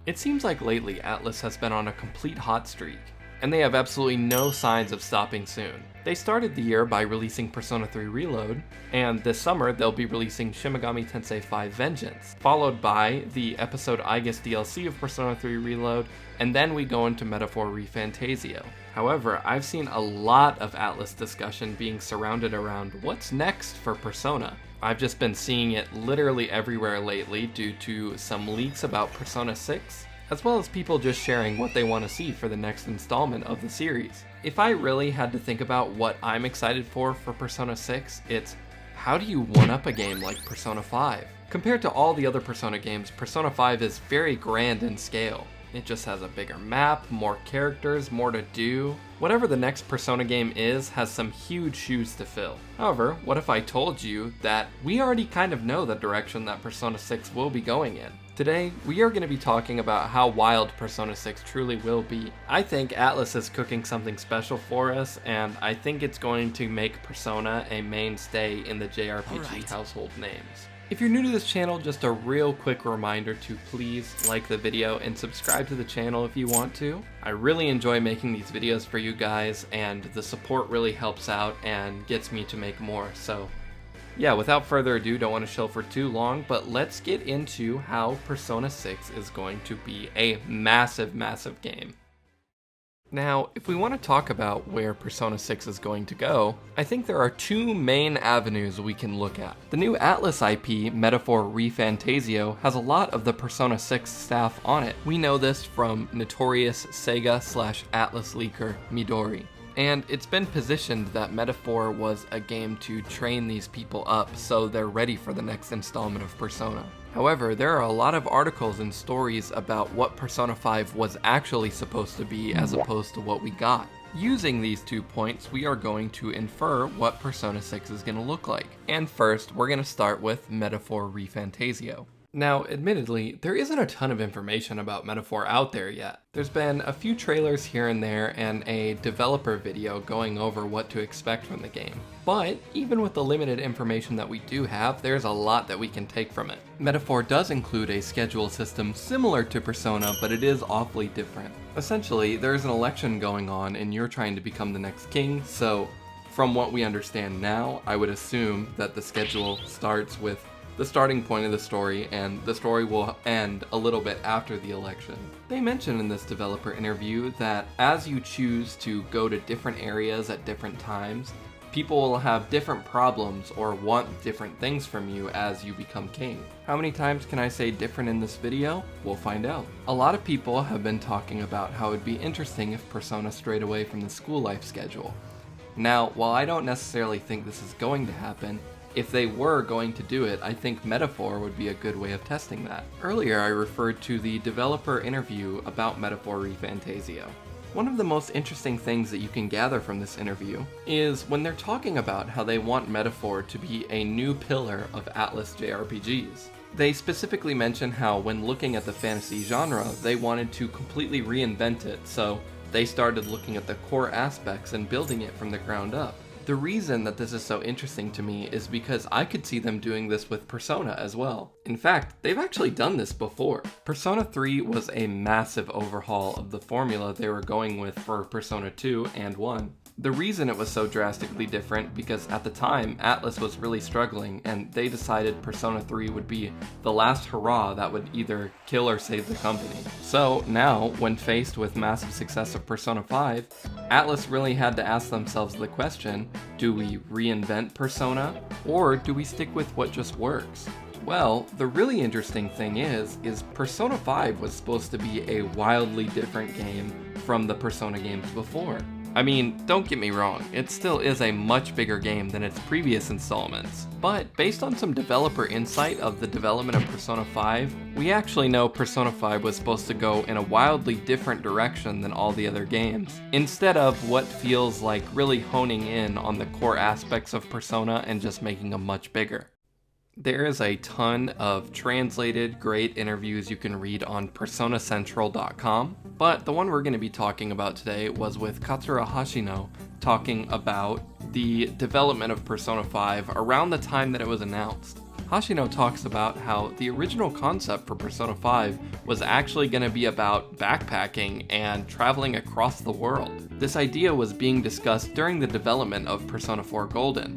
It seems like lately Atlus has been on a complete hot streak, and they have absolutely no signs of stopping soon. They started the year by releasing Persona 3 Reload, and this summer they'll be releasing Shin Megami Tensei 5 Vengeance, followed by the episode Aigis DLC of Persona 3 Reload, and then we go into Metaphor ReFantazio. However, I've seen a lot of Atlus discussion being surrounded around what's next for Persona. I've just been seeing it literally everywhere lately due to some leaks about Persona 6, as well as people just sharing what they want to see for the next installment of the series. If I really had to think about what I'm excited for Persona 6, it's how do you one-up a game like Persona 5? Compared to all the other Persona games, Persona 5 is very grand in scale. It just has a bigger map, more characters, more to do. Whatever the next Persona game is has some huge shoes to fill. However, what if I told you that we already kind of know the direction that Persona 6 will be going in? Today, we are going to be talking about how wild Persona 6 truly will be. I think Atlus is cooking something special for us, and I think it's going to make Persona a mainstay in the JRPG household names. If you're new to this channel, just a real quick reminder to please like the video and subscribe to the channel if you want to. I really enjoy making these videos for you guys, and the support really helps out and gets me to make more. So yeah, without further ado, don't want to chill for too long, but let's get into how Persona 6 is going to be a massive, massive game. Now, if we want to talk about where Persona 6 is going to go, I think there are two main avenues we can look at. The new Atlus IP, Metaphor ReFantazio, has a lot of the Persona 6 staff on it. We know this from notorious Sega/Atlus leaker Midori. And it's been positioned that Metaphor was a game to train these people up so they're ready for the next installment of Persona. However, there are a lot of articles and stories about what Persona 5 was actually supposed to be as opposed to what we got. Using these 2 points, we are going to infer what Persona 6 is going to look like. And first, we're going to start with Metaphor ReFantazio. Now, admittedly, there isn't a ton of information about Metaphor out there yet. There's been a few trailers here and there and a developer video going over what to expect from the game. But even with the limited information that we do have, there's a lot that we can take from it. Metaphor does include a schedule system similar to Persona, but it is awfully different. Essentially, there's an election going on and you're trying to become the next king, so from what we understand now, I would assume that the schedule starts with the starting point of the story, and the story will end a little bit after the election. They mentioned in this developer interview that as you choose to go to different areas at different times, people will have different problems or want different things from you as you become king. How many times can I say different in this video? We'll find out. A lot of people have been talking about how it'd be interesting if Persona strayed away from the school life schedule. Now, while I don't necessarily think this is going to happen, if they were going to do it, I think Metaphor would be a good way of testing that. Earlier, I referred to the developer interview about Metaphor ReFantazio. One of the most interesting things that you can gather from this interview is when they're talking about how they want Metaphor to be a new pillar of Atlus JRPGs. They specifically mention how when looking at the fantasy genre, they wanted to completely reinvent it, so they started looking at the core aspects and building it from the ground up. The reason that this is so interesting to me is because I could see them doing this with Persona as well. In fact, they've actually done this before. Persona 3 was a massive overhaul of the formula they were going with for Persona 2 and 1. The reason it was so drastically different because at the time, Atlus was really struggling and they decided Persona 3 would be the last hurrah that would either kill or save the company. So now, when faced with massive success of Persona 5, Atlus really had to ask themselves the question, do we reinvent Persona or do we stick with what just works? Well, the really interesting thing is Persona 5 was supposed to be a wildly different game from the Persona games before. I mean, don't get me wrong, it still is a much bigger game than its previous installments, but based on some developer insight of the development of Persona 5, we actually know Persona 5 was supposed to go in a wildly different direction than all the other games, instead of what feels like really honing in on the core aspects of Persona and just making them much bigger. There is a ton of translated great interviews you can read on PersonaCentral.com, but the one we're going to be talking about today was with Katsura Hashino talking about the development of Persona 5 around the time that it was announced. Hashino talks about how the original concept for Persona 5 was actually going to be about backpacking and traveling across the world. This idea was being discussed during the development of Persona 4 Golden.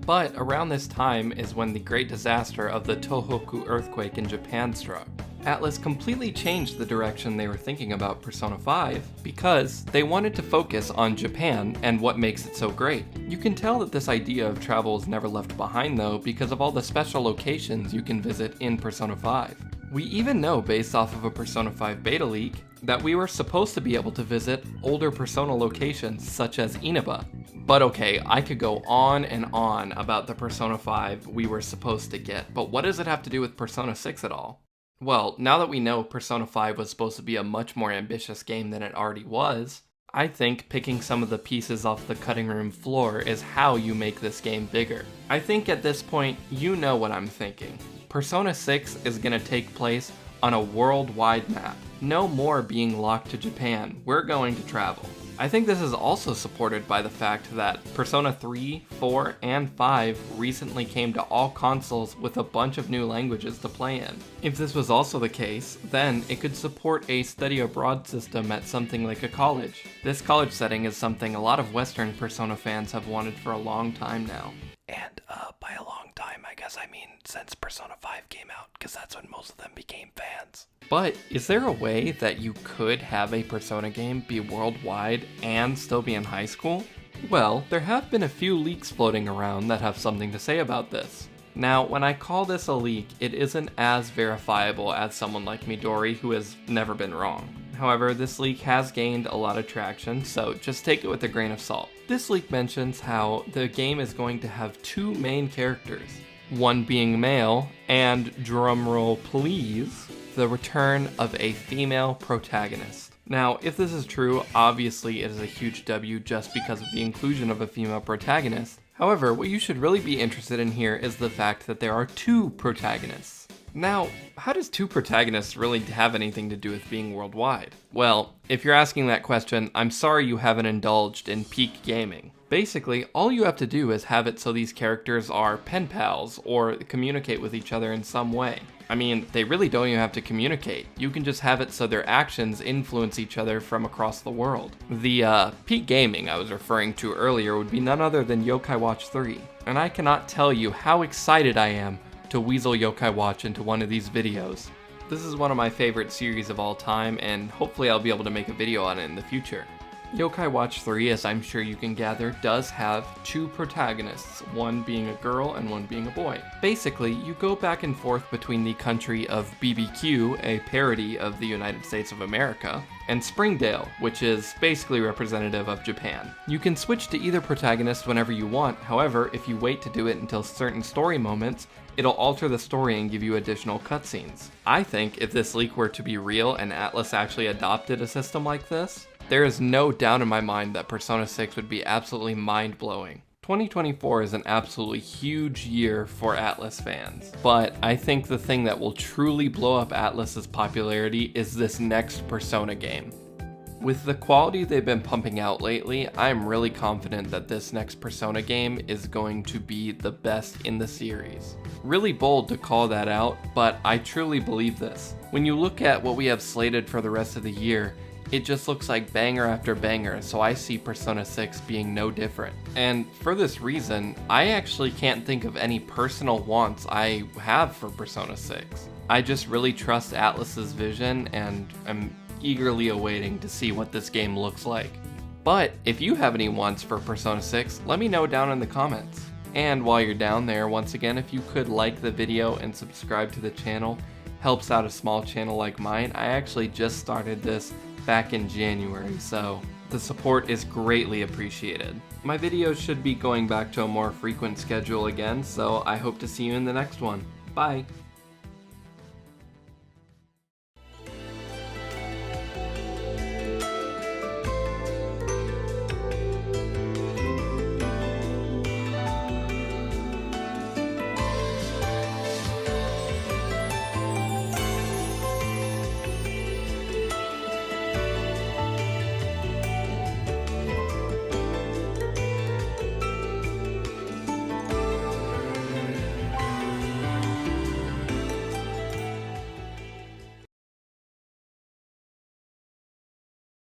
But around this time is when the great disaster of the Tohoku earthquake in Japan struck. Atlus completely changed the direction they were thinking about Persona 5 because they wanted to focus on Japan and what makes it so great. You can tell that this idea of travel is never left behind though because of all the special locations you can visit in Persona 5. We even know, based off of a Persona 5 beta leak, that we were supposed to be able to visit older Persona locations such as Inaba. But okay, I could go on and on about the Persona 5 we were supposed to get, but what does it have to do with Persona 6 at all? Well, now that we know Persona 5 was supposed to be a much more ambitious game than it already was, I think picking some of the pieces off the cutting room floor is how you make this game bigger. I think at this point, you know what I'm thinking. Persona 6 is going to take place on a worldwide map. No more being locked to Japan, we're going to travel. I think this is also supported by the fact that Persona 3, 4, and 5 recently came to all consoles with a bunch of new languages to play in. If this was also the case, then it could support a study abroad system at something like a college. This college setting is something a lot of Western Persona fans have wanted for a long time now. And by a long time, I guess I mean since Persona 5 came out, because that's when most of them became fans. But is there a way that you could have a Persona game be worldwide and still be in high school? Well, there have been a few leaks floating around that have something to say about this. Now, when I call this a leak, it isn't as verifiable as someone like Midori, who has never been wrong. However, this leak has gained a lot of traction, so just take it with a grain of salt. This leak mentions how the game is going to have two main characters, one being male, and drumroll please, the return of a female protagonist. Now, if this is true, obviously it is a huge W just because of the inclusion of a female protagonist. However, what you should really be interested in here is the fact that there are two protagonists. Now, how does two protagonists really have anything to do with being worldwide? Well, if you're asking that question, I'm sorry you haven't indulged in peak gaming. Basically, all you have to do is have it so these characters are pen pals or communicate with each other in some way. I mean, they really don't even have to communicate. You can just have it so their actions influence each other from across the world. The peak gaming I was referring to earlier would be none other than Yokai Watch 3. And I cannot tell you how excited I am to weasel Yokai Watch into one of these videos. This is one of my favorite series of all time, and hopefully I'll be able to make a video on it in the future. Yokai Watch 3, as I'm sure you can gather, does have two protagonists, one being a girl and one being a boy. Basically, you go back and forth between the country of BBQ, a parody of the United States of America, and Springdale, which is basically representative of Japan. You can switch to either protagonist whenever you want, however, if you wait to do it until certain story moments, it'll alter the story and give you additional cutscenes. I think if this leak were to be real and Atlus actually adopted a system like this, there is no doubt in my mind that Persona 6 would be absolutely mind-blowing. 2024 is an absolutely huge year for Atlus fans, but I think the thing that will truly blow up Atlus's popularity is this next Persona game. With the quality they've been pumping out lately, I'm really confident that this next Persona game is going to be the best in the series. Really bold to call that out, but I truly believe this. When you look at what we have slated for the rest of the year, it just looks like banger after banger, so I see Persona 6 being no different. And for this reason, I actually can't think of any personal wants I have for Persona 6. I just really trust Atlus's vision, and I'm eagerly awaiting to see what this game looks like. But if you have any wants for Persona 6, let me know down in the comments. And while you're down there, once again, if you could like the video and subscribe to the channel, helps out a small channel like mine. I actually just started this back in January, so the support is greatly appreciated. My videos should be going back to a more frequent schedule again, so I hope to see you in the next one. Bye!